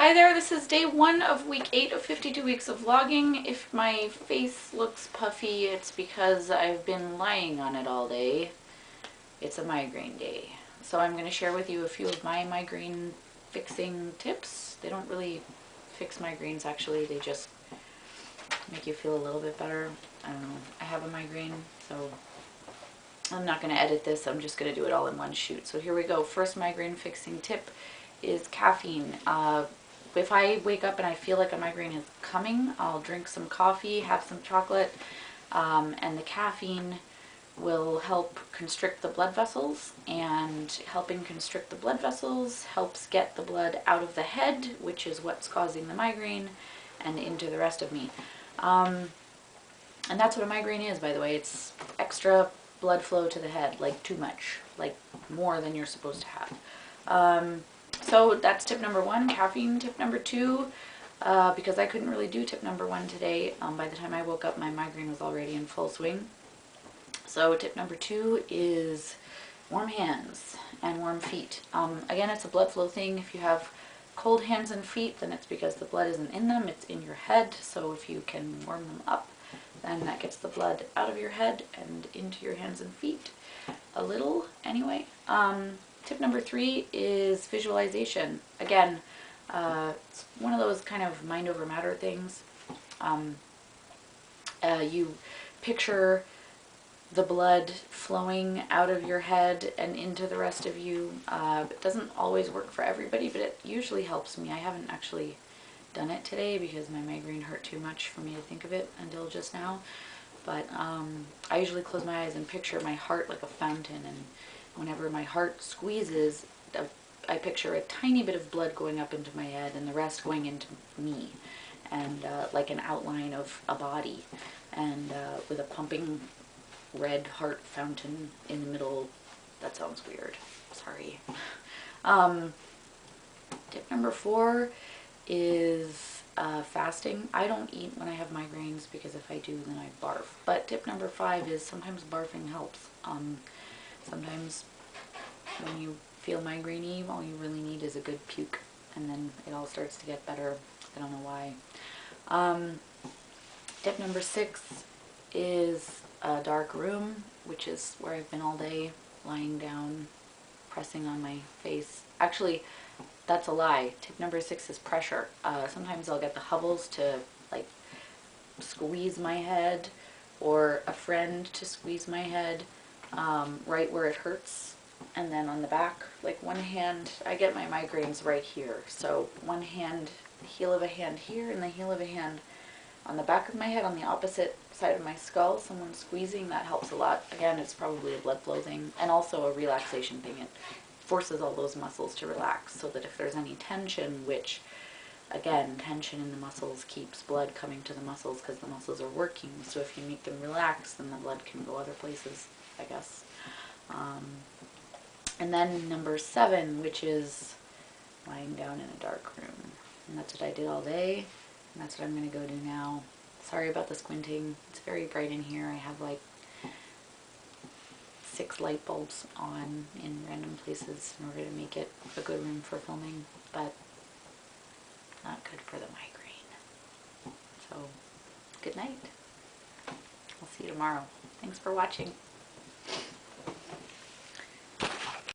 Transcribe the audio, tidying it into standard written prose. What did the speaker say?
Hi there, this is day 1 of week 8 of 52 weeks of vlogging. If my face looks puffy, it's because I've been lying on it all day. It's a migraine day. So I'm going to share with you a few of my migraine fixing tips. They don't really fix migraines actually, they just make you feel a little bit better. I don't know, I have a migraine, so I'm not going to edit this, I'm just going to do it all in one shoot. So here we go. First migraine fixing tip is caffeine. If I wake up and I feel like a migraine is coming, I'll drink some coffee, have some chocolate, and the caffeine will help constrict the blood vessels, and helping constrict the blood vessels helps get the blood out of the head, which is what's causing the migraine, and into the rest of me. And that's what a migraine is, by the way. It's extra blood flow to the head, like too much, like more than you're supposed to have. So that's tip number 1, caffeine. Tip number 2, because I couldn't really do tip number 1 today, by the time I woke up my migraine was already in full swing. So tip number 2 is warm hands and warm feet. Again, it's a blood flow thing. If you have cold hands and feet, then it's because the blood isn't in them, it's in your head. So if you can warm them up, then that gets the blood out of your head and into your hands and feet a little anyway. Tip number 3 is visualization. Again, it's one of those kind of mind over matter things. You picture the blood flowing out of your head and into the rest of you. It doesn't always work for everybody, but it usually helps me. I haven't actually done it today because my migraine hurt too much for me to think of it until just now. But I usually close my eyes and picture my heart like a fountain, and whenever my heart squeezes, I picture a tiny bit of blood going up into my head and the rest going into me, and like an outline of a body, and with a pumping red heart fountain in the middle. That sounds weird. Sorry. Tip number 4 is fasting. I don't eat when I have migraines because if I do, then I barf. But tip number 5 is sometimes barfing helps. Sometimes when you feel migraine-y, all you really need is a good puke, and then it all starts to get better. I don't know why. Tip number 6 is a dark room, which is where I've been all day, lying down, pressing on my face. Actually, that's a lie. Tip number 6 is pressure. Sometimes I'll get the Hubbles to like squeeze my head, or a friend to squeeze my head right where it hurts, and then on the back, like one hand. I get my migraines right here, so one hand, the heel of a hand here, and the heel of a hand on the back of my head on the opposite side of my skull. Someone squeezing, that helps a lot. Again, it's probably a blood flow thing and also a relaxation thing. It forces all those muscles to relax, so that if there's any tension, which again, tension in the muscles keeps blood coming to the muscles because the muscles are working, so if you make them relax, then the blood can go other places, I guess. And then number 7, which is lying down in a dark room, and that's what I did all day, and that's what I'm going to go do now. Sorry about the squinting. It's very bright in here. I have like 6 light bulbs on in random places in order to make it a good room for filming, but not good for the migraine. So, good night. I'll see you tomorrow. Thanks for watching.